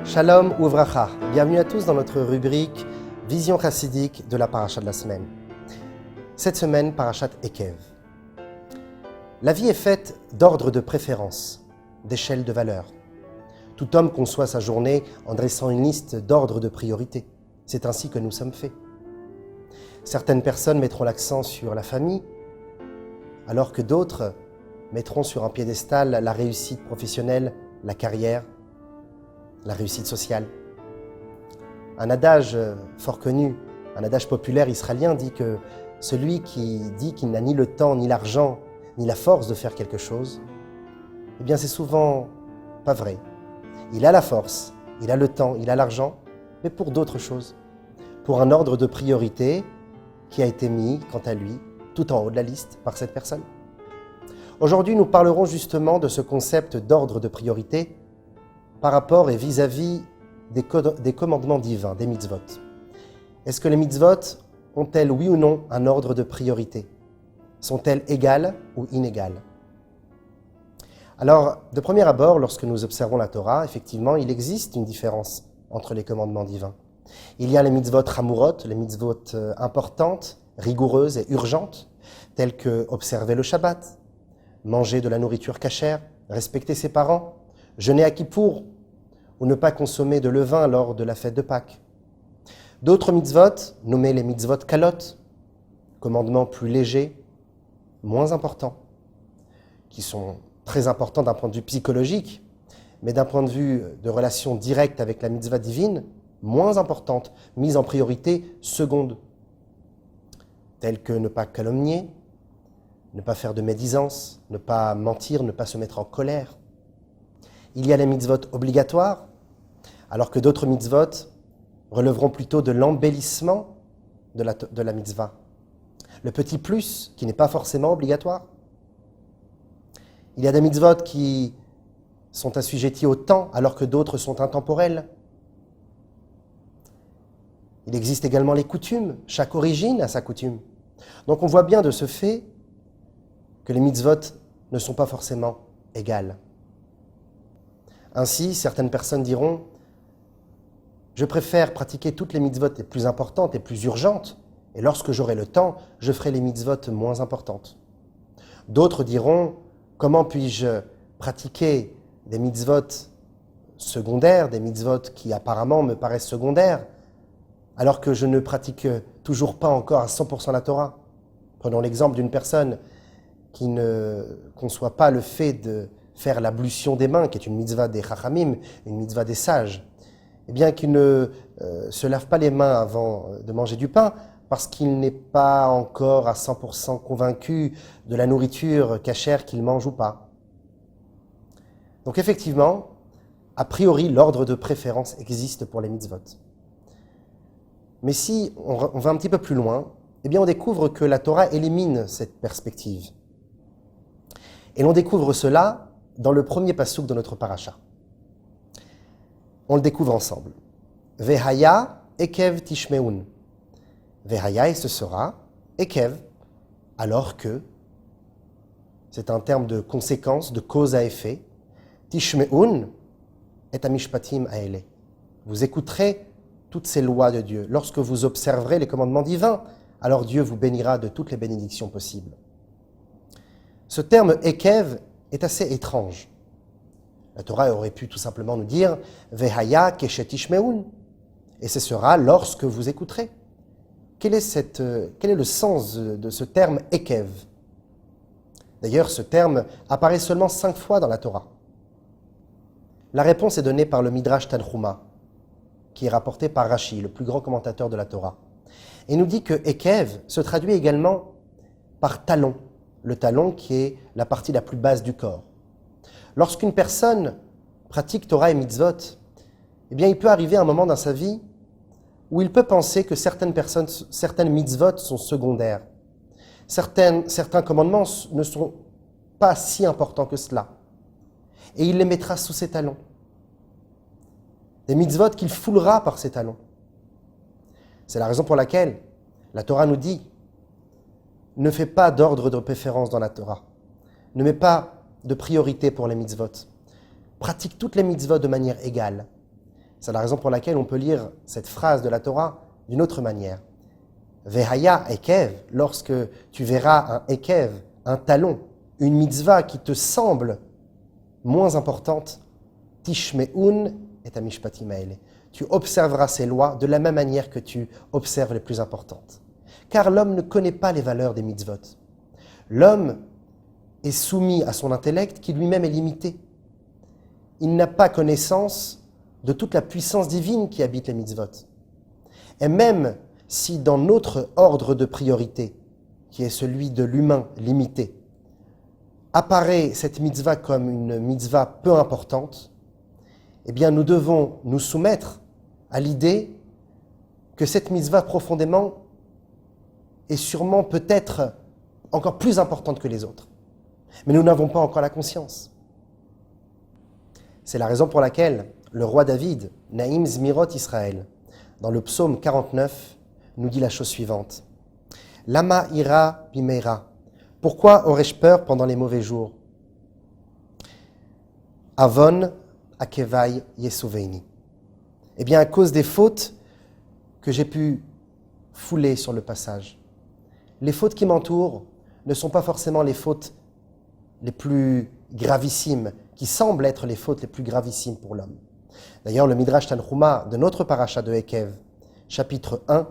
Shalom Uvracha, bienvenue à tous dans notre rubrique Vision chassidique de la paracha de la semaine. Cette semaine, parachat Ekev. La vie est faite d'ordre de préférence, d'échelle de valeur. Tout homme conçoit sa journée en dressant une liste d'ordres de priorité. C'est ainsi que nous sommes faits. Certaines personnes mettront l'accent sur la famille, alors que d'autres mettront sur un piédestal la réussite professionnelle, la carrière, la réussite sociale. Un adage fort connu, un adage populaire israélien dit que celui qui dit qu'il n'a ni le temps, ni l'argent, ni la force de faire quelque chose, eh bien c'est souvent pas vrai. Il a la force, il a le temps, il a l'argent, mais pour d'autres choses. Pour un ordre de priorité qui a été mis, quant à lui, tout en haut de la liste par cette personne. Aujourd'hui, nous parlerons justement de ce concept d'ordre de priorité par rapport et vis-à-vis des commandements divins, des mitzvot. Est-ce que les mitzvot ont-elles, oui ou non, un ordre de priorité? Sont-elles égales ou inégales? Alors, de premier abord, lorsque nous observons la Torah, effectivement, il existe une différence entre les commandements divins. Il y a les mitzvot hamurot, les mitzvot importantes, rigoureuses et urgentes, telles que observer le Shabbat, manger de la nourriture cachère, respecter ses parents, jeûner à Kippour, ou ne pas consommer de levain lors de la fête de Pâques. D'autres mitzvot, nommés les mitzvot kalot, commandements plus légers, moins importants, qui sont très importants d'un point de vue psychologique, mais d'un point de vue de relation directe avec la mitzvah divine, moins importantes, mises en priorité seconde, telles que ne pas calomnier, ne pas faire de médisance, ne pas mentir, ne pas se mettre en colère. Il y a les mitzvot obligatoires, alors que d'autres mitzvot relèveront plutôt de l'embellissement de la mitzvah. Le petit plus, qui n'est pas forcément obligatoire. Il y a des mitzvot qui sont assujettis au temps, alors que d'autres sont intemporels. Il existe également les coutumes, chaque origine a sa coutume. Donc on voit bien de ce fait que les mitzvot ne sont pas forcément égales. Ainsi, certaines personnes diront « Je préfère pratiquer toutes les mitzvot les plus importantes et plus urgentes, et lorsque j'aurai le temps, je ferai les mitzvot moins importantes. » D'autres diront « Comment puis-je pratiquer des mitzvot secondaires, des mitzvot qui apparemment me paraissent secondaires, alors que je ne pratique toujours pas encore à 100% la Torah ?» Prenons l'exemple d'une personne qui ne conçoit pas le fait de faire l'ablution des mains, qui est une mitzvah des chachamim, une mitzvah des sages, et bien qu'il ne se lave pas les mains avant de manger du pain, parce qu'il n'est pas encore à 100% convaincu de la nourriture cachère qu'il mange ou pas. Donc effectivement, a priori, l'ordre de préférence existe pour les mitzvot. Mais si on va un petit peu plus loin, eh bien on découvre que la Torah élimine cette perspective. Et l'on découvre cela dans le premier passouk de notre paracha. On le découvre ensemble. Vehaya ekev tishmeun. Vehaya, et ce sera, ekev, alors que, c'est un terme de conséquence, de cause à effet, tishmeun et amishpatim aele. Vous écouterez toutes ces lois de Dieu. Lorsque vous observerez les commandements divins, alors Dieu vous bénira de toutes les bénédictions possibles. Ce terme ekev est assez étrange. La Torah aurait pu tout simplement nous dire « Vehaya keshet ishmeun » et ce sera « lorsque vous écouterez ». Quel est le sens de ce terme « ekev » D'ailleurs, ce terme apparaît seulement 5 fois dans la Torah. La réponse est donnée par le Midrash Tanchuma, qui est rapporté par Rashi, le plus grand commentateur de la Torah. Et nous dit que « ekev » se traduit également par « talon ». Le talon qui est la partie la plus basse du corps. Lorsqu'une personne pratique Torah et mitzvot, eh bien, il peut arriver un moment dans sa vie où il peut penser que certaines mitzvot sont secondaires. Certains commandements ne sont pas si importants que cela. Et il les mettra sous ses talons. Des mitzvot qu'il foulera par ses talons. C'est la raison pour laquelle la Torah nous dit ne fais pas d'ordre de préférence dans la Torah. Ne mets pas de priorité pour les mitzvot. Pratique toutes les mitzvot de manière égale. C'est la raison pour laquelle on peut lire cette phrase de la Torah d'une autre manière. Vehaya ekev, lorsque tu verras un ekev, un talon, une mitzvah qui te semble moins importante, tishme'un et amishpatim haele. Tu observeras ces lois de la même manière que tu observes les plus importantes. Car l'homme ne connaît pas les valeurs des mitzvot. L'homme est soumis à son intellect qui lui-même est limité. Il n'a pas connaissance de toute la puissance divine qui habite les mitzvot. Et même si dans notre ordre de priorité, qui est celui de l'humain limité, apparaît cette mitzvah comme une mitzvah peu importante, eh bien nous devons nous soumettre à l'idée que cette mitzvah profondément est sûrement peut-être encore plus importante que les autres. Mais nous n'avons pas encore la conscience. C'est la raison pour laquelle le roi David, Naïm Zmirot Israël, dans le psaume 49, nous dit la chose suivante. Lama ira bimeira. Pourquoi aurais-je peur pendant les mauvais jours? Avon akevai yesuveini. Eh bien, à cause des fautes que j'ai pu fouler sur le passage. Les fautes qui m'entourent ne sont pas forcément les fautes les plus gravissimes, qui semblent être les fautes les plus gravissimes pour l'homme. D'ailleurs, le Midrash Tanhuma de notre paracha de Ekev, chapitre 1,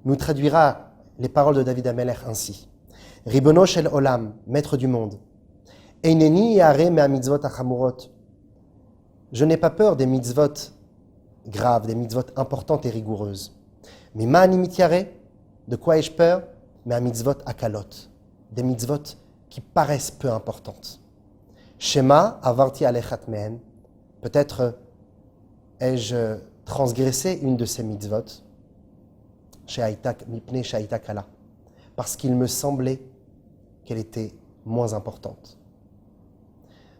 nous traduira les paroles de David Amelech ainsi. Ribono shel olam, maître du monde. Eineni yare mea mitzvot achamurot. Je n'ai pas peur des mitzvot graves, des mitzvot importantes et rigoureuses. Mais ma ani mityare, de quoi ai-je peur? Mea mitzvot akalot, des mitzvot qui paraissent peu importantes. Shema avarti alechat mehen, peut-être ai-je transgressé une de ces mitzvot, mipnei she'aita kala, parce qu'il me semblait qu'elle était moins importante.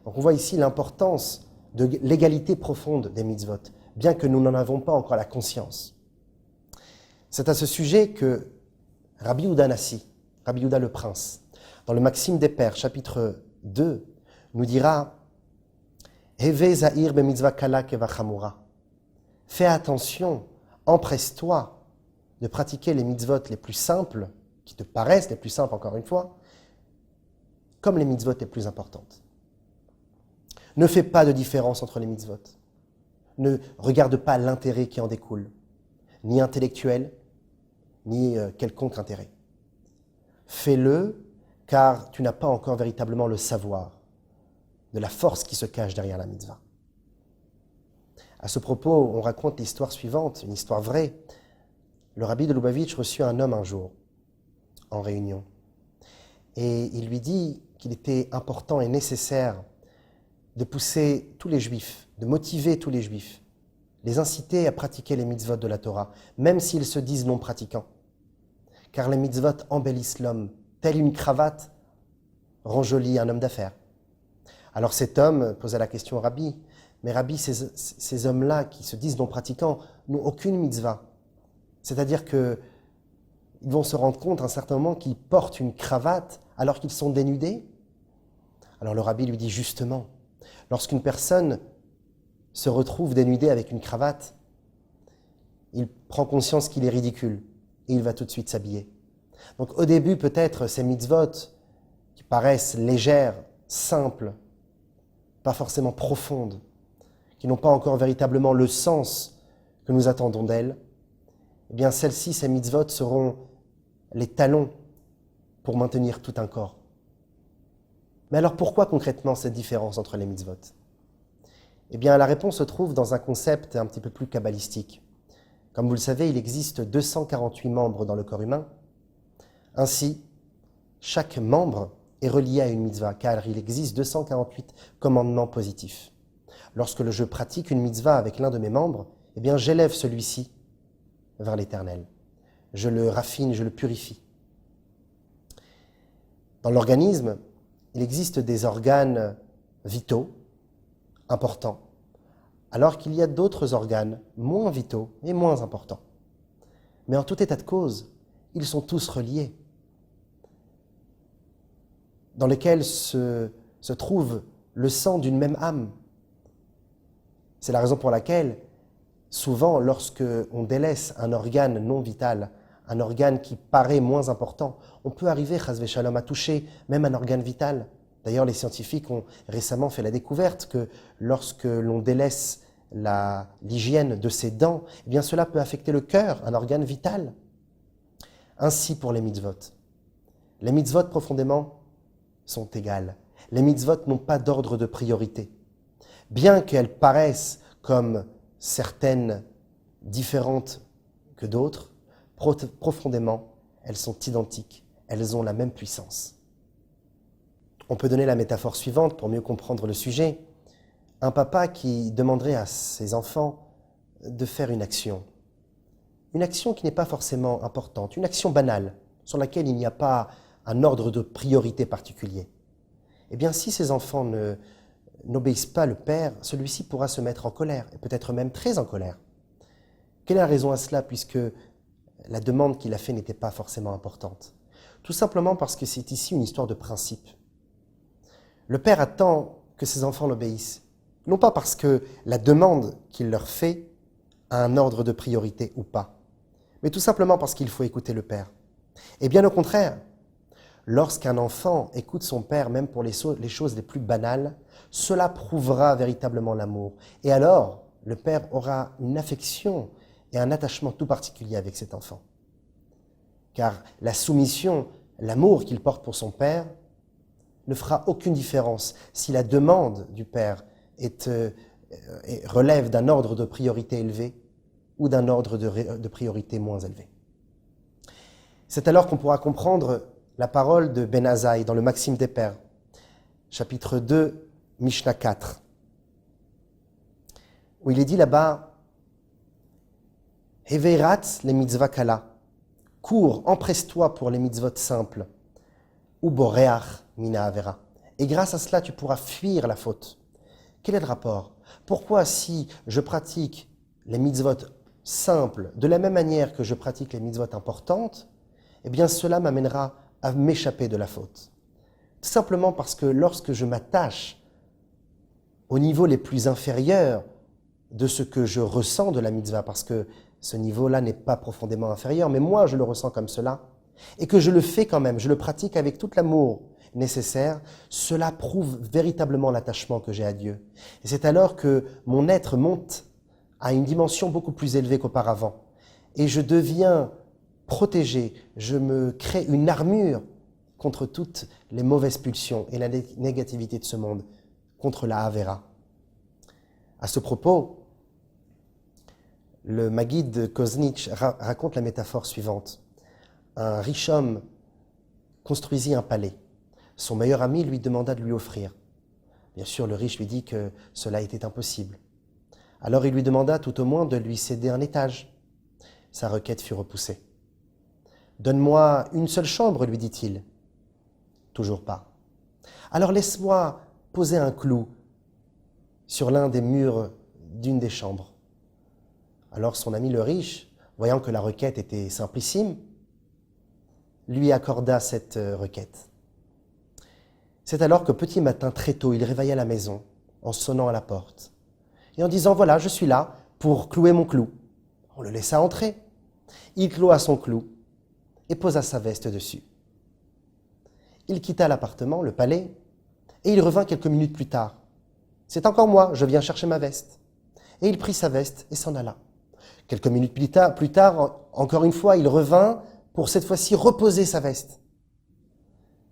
Donc on voit ici l'importance de l'égalité profonde des mitzvot, bien que nous n'en avons pas encore la conscience. C'est à ce sujet que Rabbi Yehuda Nassi, Rabbi Yehuda le Prince, dans le Maxime des Pères, chapitre 2, nous dira « Heve zahir be mitzvah kala keva chamura » Fais attention, empresse-toi de pratiquer les mitzvot les plus simples, qui te paraissent les plus simples encore une fois, comme les mitzvot les plus importantes. Ne fais pas de différence entre les mitzvot. Ne regarde pas l'intérêt qui en découle, ni intellectuel, ni quelconque intérêt. Fais-le car tu n'as pas encore véritablement le savoir de la force qui se cache derrière la mitzvah. À ce propos, on raconte l'histoire suivante, une histoire vraie. Le rabbi de Lubavitch reçut un homme un jour, en réunion. Et il lui dit qu'il était important et nécessaire de pousser tous les juifs, de motiver tous les juifs, les inciter à pratiquer les mitzvot de la Torah, même s'ils se disent non pratiquants. Car les mitzvot embellissent l'homme, telle une cravate rend joli un homme d'affaires. Alors cet homme posait la question au rabbi, mais rabbi, ces hommes-là qui se disent non pratiquants n'ont aucune mitzvah. C'est-à-dire qu'ils vont se rendre compte à un certain moment qu'ils portent une cravate alors qu'ils sont dénudés. Alors le rabbi lui dit justement, lorsqu'une personne se retrouve dénudé avec une cravate, il prend conscience qu'il est ridicule et il va tout de suite s'habiller. Donc au début, peut-être, ces mitzvot qui paraissent légères, simples, pas forcément profondes, qui n'ont pas encore véritablement le sens que nous attendons d'elles, eh bien celles-ci, ces mitzvot, seront les talons pour maintenir tout un corps. Mais alors pourquoi concrètement cette différence entre les mitzvot? Eh bien la réponse se trouve dans un concept un petit peu plus kabbalistique. Comme vous le savez, il existe 248 membres dans le corps humain. Ainsi, chaque membre est relié à une mitzvah, car il existe 248 commandements positifs. Lorsque je pratique une mitzvah avec l'un de mes membres, eh bien j'élève celui-ci vers l'Éternel. Je le raffine, je le purifie. Dans l'organisme, il existe des organes vitaux, importants, alors qu'il y a d'autres organes moins vitaux et moins importants. Mais en tout état de cause, ils sont tous reliés, dans lesquels se trouve le sang d'une même âme. C'est la raison pour laquelle Souvent, lorsque on délaisse un organe non vital, un organe qui paraît moins important, on peut arriver, chas v'shalom, à toucher même un organe vital. D'ailleurs, les scientifiques ont récemment fait la découverte que lorsque l'on délaisse l'hygiène de ses dents, eh bien cela peut affecter le cœur, un organe vital. Ainsi pour les mitzvot. Les mitzvot profondément sont égales. Les mitzvot n'ont pas d'ordre de priorité. Bien qu'elles paraissent comme certaines différentes que d'autres, profondément, elles sont identiques. Elles ont la même puissance. On peut donner la métaphore suivante pour mieux comprendre le sujet. Un papa qui demanderait à ses enfants de faire une action qui n'est pas forcément importante, une action banale, sur laquelle il n'y a pas un ordre de priorité particulier. Eh bien, si ces enfants n'obéissent pas le père, celui-ci pourra se mettre en colère, et peut-être même très en colère. Quelle est la raison à cela, puisque la demande qu'il a faite n'était pas forcément importante? Tout simplement parce que c'est ici une histoire de principe. Le père attend que ses enfants l'obéissent, non pas parce que la demande qu'il leur fait a un ordre de priorité ou pas, mais tout simplement parce qu'il faut écouter le père. Et bien au contraire, lorsqu'un enfant écoute son père, même pour les choses les plus banales, cela prouvera véritablement l'amour. Et alors, le père aura une affection et un attachement tout particulier avec cet enfant. Car la soumission, l'amour qu'il porte pour son père, ne fera aucune différence si la demande du père relève d'un ordre de priorité élevé ou d'un ordre de priorité moins élevé. C'est alors qu'on pourra comprendre la parole de Ben Azaï dans le Maxime des Pères, chapitre 2, Mishnah 4, où il est dit là-bas « Heveirat les mitzvah kala » cours, empresse-toi pour les mitzvot simples, ou boreach mina avera. Et grâce à cela, tu pourras fuir la faute. Quel est le rapport? Pourquoi si je pratique les mitzvot simples de la même manière que je pratique les mitzvot importantes, eh bien cela m'amènera à m'échapper de la faute? Tout simplement parce que lorsque je m'attache au niveau les plus inférieurs de ce que je ressens de la mitzvah, parce que ce niveau-là n'est pas profondément inférieur, mais moi je le ressens comme cela, et que je le fais quand même, je le pratique avec tout l'amour nécessaire, cela prouve véritablement l'attachement que j'ai à Dieu. Et c'est alors que mon être monte à une dimension beaucoup plus élevée qu'auparavant. Et je deviens protégé, je me crée une armure contre toutes les mauvaises pulsions et la négativité de ce monde, contre la Havera. À ce propos, le Maguide Koznitch raconte la métaphore suivante. Un riche homme construisit un palais. Son meilleur ami lui demanda de lui offrir. Bien sûr, le riche lui dit que cela était impossible. Alors il lui demanda tout au moins de lui céder un étage. Sa requête fut repoussée. « Donne-moi une seule chambre, lui dit-il. » Toujours pas. « Alors laisse-moi poser un clou sur l'un des murs d'une des chambres. » Alors son ami le riche, voyant que la requête était simplissime, lui accorda cette requête. C'est alors que petit matin, très tôt, il réveilla la maison en sonnant à la porte et en disant « Voilà, je suis là pour clouer mon clou. » On le laissa entrer. Il cloua son clou et posa sa veste dessus. Il quitta l'appartement, le palais, et il revint quelques minutes plus tard. « C'est encore moi, je viens chercher ma veste. » Et il prit sa veste et s'en alla. Quelques minutes plus tard, encore une fois, il revint pour cette fois-ci reposer sa veste.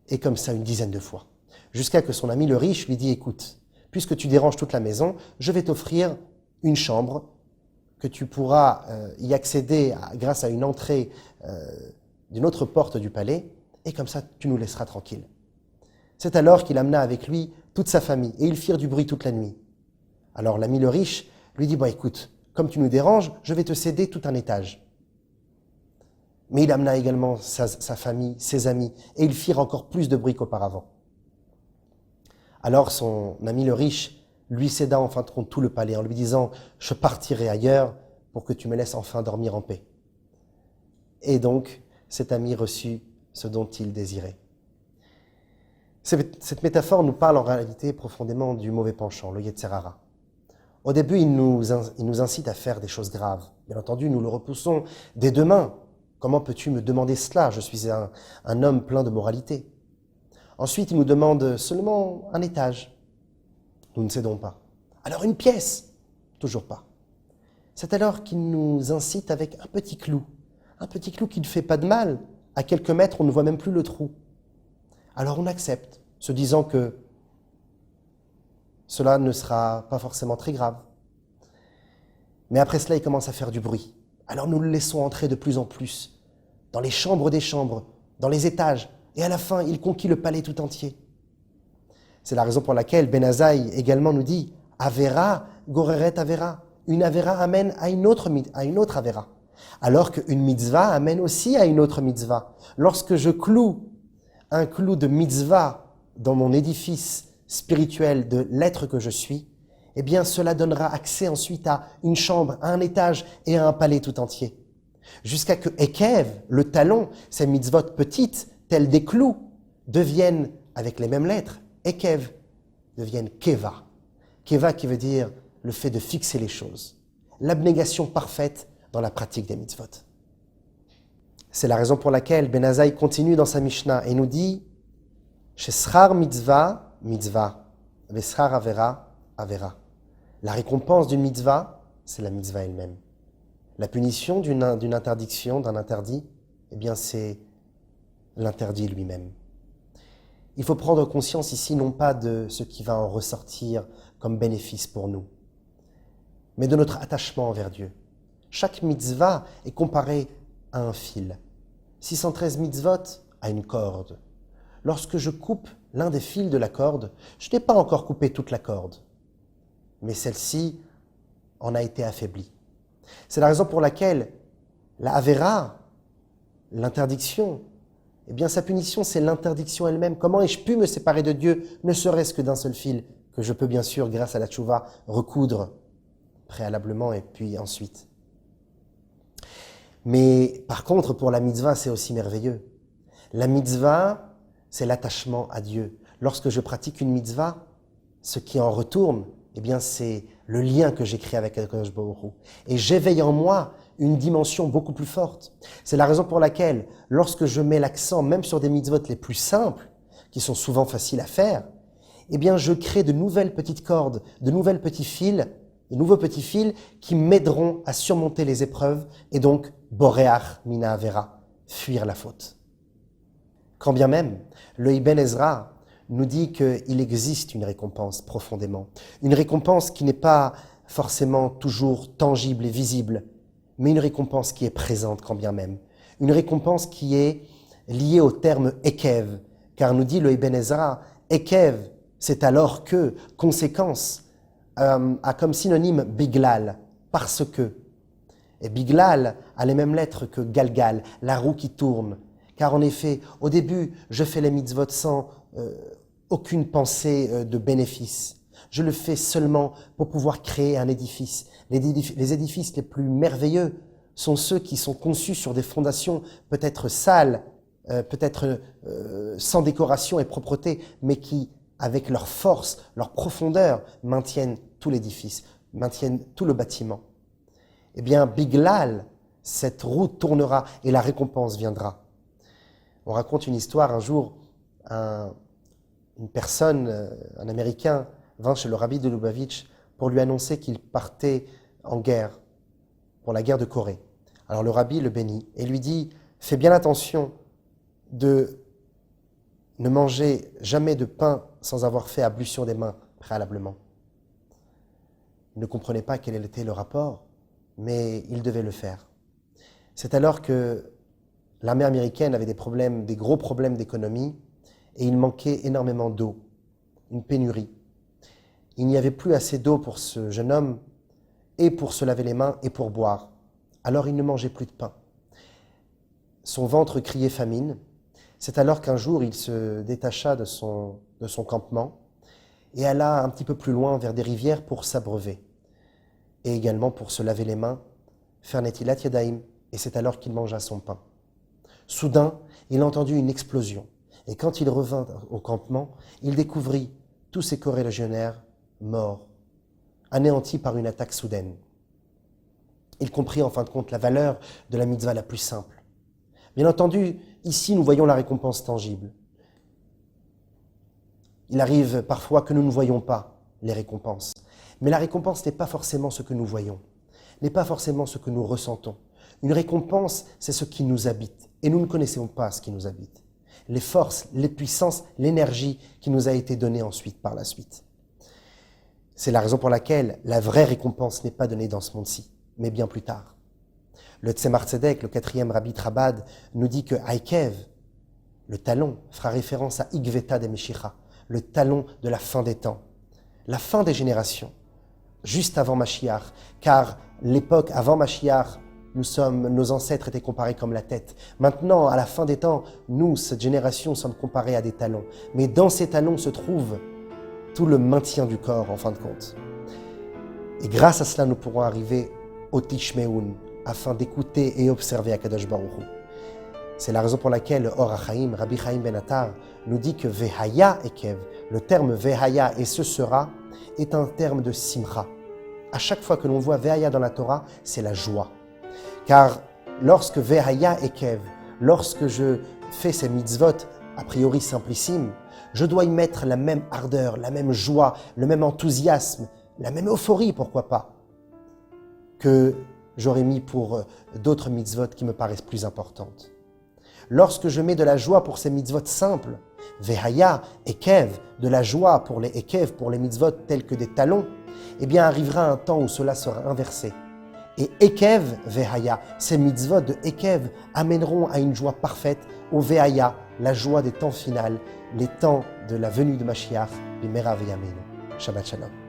Et comme ça, une dizaine de fois. Jusqu'à que son ami le riche lui dit « Écoute, puisque tu déranges toute la maison, je vais t'offrir une chambre que tu pourras y accéder grâce à une entrée d'une autre porte du palais, et comme ça, tu nous laisseras tranquilles. » C'est alors qu'il amena avec lui toute sa famille, et ils firent du bruit toute la nuit. Alors l'ami le riche lui dit « Bon, écoute, comme tu nous déranges, je vais te céder tout un étage. » Mais il amena également sa famille, ses amis, et ils firent encore plus de bruit qu'auparavant. Alors son ami le riche lui céda en fin de compte tout le palais en lui disant « Je partirai ailleurs pour que tu me laisses enfin dormir en paix. » Et donc, cet ami reçut ce dont il désirait. Cette métaphore nous parle en réalité profondément du mauvais penchant, le Yetzer Hara. Au début, il nous incite à faire des choses graves. Bien entendu, nous le repoussons dès demain. Comment peux-tu me demander cela? Je suis un homme plein de moralité. Ensuite, il nous demande seulement un étage. Nous ne cédons pas. Alors une pièce? Toujours pas. C'est alors qu'il nous incite avec un petit clou qui ne fait pas de mal. À quelques mètres, on ne voit même plus le trou. Alors on accepte, se disant que cela ne sera pas forcément très grave. Mais après cela, il commence à faire du bruit. Alors nous le laissons entrer de plus en plus, dans les chambres des chambres, dans les étages, et à la fin, il conquit le palais tout entier. C'est la raison pour laquelle Ben Azaï également nous dit « Avera goreret avera ». Une avera amène à une autre avera. Alors qu'une mitzvah amène aussi à une autre mitzvah. Lorsque je cloue un clou de mitzvah dans mon édifice spirituel de l'être que je suis, eh bien cela donnera accès ensuite à une chambre, à un étage et à un palais tout entier. Jusqu'à que Ekev, le talon, ces mitzvot petites, telles des clous, deviennent, avec les mêmes lettres, Ekev, deviennent Keva. Keva qui veut dire le fait de fixer les choses. L'abnégation parfaite dans la pratique des mitzvot. C'est la raison pour laquelle Ben Azaï continue dans sa Mishnah et nous dit Sheschar mitzvah, mitzvah, veschar avera, avera. La récompense d'une mitzvah, c'est la mitzvah elle-même. La punition d'une interdiction, d'un interdit, eh bien c'est l'interdit lui-même. Il faut prendre conscience ici non pas de ce qui va en ressortir comme bénéfice pour nous, mais de notre attachement envers Dieu. Chaque mitzvah est comparée à un fil. 613 mitzvot à une corde. Lorsque je coupe l'un des fils de la corde, je n'ai pas encore coupé toute la corde, mais celle-ci en a été affaiblie. C'est la raison pour laquelle la Avera, l'interdiction, eh bien sa punition c'est l'interdiction elle-même. Comment ai-je pu me séparer de Dieu, ne serait-ce que d'un seul fil, que je peux bien sûr, grâce à la tchouva, recoudre préalablement et puis ensuite. Mais par contre, pour la mitzvah, c'est aussi merveilleux. La mitzvah, c'est l'attachement à Dieu. Lorsque je pratique une mitzvah, ce qui en retourne, eh bien, c'est le lien que j'ai créé avec HaKadosh Baruch Hu. Et j'éveille en moi une dimension beaucoup plus forte. C'est la raison pour laquelle, lorsque je mets l'accent même sur des mitzvot les plus simples, qui sont souvent faciles à faire, eh bien, je crée de nouvelles petites cordes, de nouveaux petits fils qui m'aideront à surmonter les épreuves et donc, boreach mina avera, fuir la faute. Quand bien même, le Ibn Ezra nous dit qu'il existe une récompense profondément. Une récompense qui n'est pas forcément toujours tangible et visible, mais une récompense qui est présente quand bien même. Une récompense qui est liée au terme Ekev, car nous dit le Ibn Ezra, Ekev, c'est alors que, conséquence, a comme synonyme Biglal, parce que. Et Biglal a les mêmes lettres que Galgal, la roue qui tourne. Car en effet, au début, je fais les mitzvot sans aucune pensée de bénéfice. Je le fais seulement pour pouvoir créer un édifice. Les édifices les plus merveilleux sont ceux qui sont conçus sur des fondations peut-être sales, peut-être sans décoration et propreté, mais qui, avec leur force, leur profondeur, maintiennent tout l'édifice, maintiennent tout le bâtiment. Eh bien, Biglal, cette roue tournera et la récompense viendra. On raconte une histoire, un jour, une personne, un Américain, vint chez le rabbi de Lubavitch pour lui annoncer qu'il partait en guerre, pour la guerre de Corée. Alors le rabbi le bénit et lui dit « Fais bien attention de ne manger jamais de pain sans avoir fait ablution des mains préalablement. » Il ne comprenait pas quel était le rapport, mais il devait le faire. C'est alors que l'armée américaine avait des gros problèmes d'économie, et il manquait énormément d'eau, une pénurie. Il n'y avait plus assez d'eau pour ce jeune homme, et pour se laver les mains, et pour boire. Alors il ne mangeait plus de pain. Son ventre criait famine. C'est alors qu'un jour il se détacha de son campement, et alla un petit peu plus loin vers des rivières pour s'abreuver, et également pour se laver les mains, faire netilat yadayim, et c'est alors qu'il mangea son pain. Soudain, il entendit une explosion. Et quand il revint au campement, il découvrit tous ses corélégionnaires morts. anéanti par une attaque soudaine. Il comprit en fin de compte la valeur de la mitzvah la plus simple. Bien entendu, ici nous voyons la récompense tangible. Il arrive parfois que nous ne voyons pas les récompenses. Mais la récompense n'est pas forcément ce que nous voyons, n'est pas forcément ce que nous ressentons. Une récompense, c'est ce qui nous habite. Et nous ne connaissons pas ce qui nous habite. Les forces, les puissances, l'énergie qui nous a été donnée ensuite, par la suite. C'est la raison pour laquelle la vraie récompense n'est pas donnée dans ce monde-ci, mais bien plus tard. Le Tzemar Tzedek, le 4e Rabbi Trabad, nous dit que Aikev, le talon, fera référence à Igveta de Meshicha, le talon de la fin des temps, la fin des générations, juste avant Mashiach, car l'époque avant Mashiach, nos ancêtres étaient comparés comme la tête. Maintenant, à la fin des temps, nous, cette génération, sommes comparés à des talons. Mais dans ces talons se trouve tout le maintien du corps, en fin de compte. Et grâce à cela, nous pourrons arriver au Tishmeun, afin d'écouter et observer Akadosh Baruch Hu. C'est la raison pour laquelle le Or HaChaim, Rabbi Chaim Ben Attar, nous dit que Vehaya Ekev, le terme Vehaya et ce sera, est un terme de simcha. À chaque fois que l'on voit Vehaya dans la Torah, c'est la joie. Car lorsque Vehaya Ekev, lorsque je fais ces mitzvot, a priori simplissimes, je dois y mettre la même ardeur, la même joie, le même enthousiasme, la même euphorie, pourquoi pas, que j'aurais mis pour d'autres mitzvot qui me paraissent plus importantes. Lorsque je mets de la joie pour ces mitzvot simples, Vehaya, Ekev, de la joie pour les Ekev, pour les mitzvot tels que des talons, eh bien arrivera un temps où cela sera inversé. Et Ekev, Vehaya, ces mitzvot de Ekev amèneront à une joie parfaite, au Vehaya, la joie des temps finaux, les temps de la venue de Mashiach, Bimera V'Yameinu. Shabbat Shalom.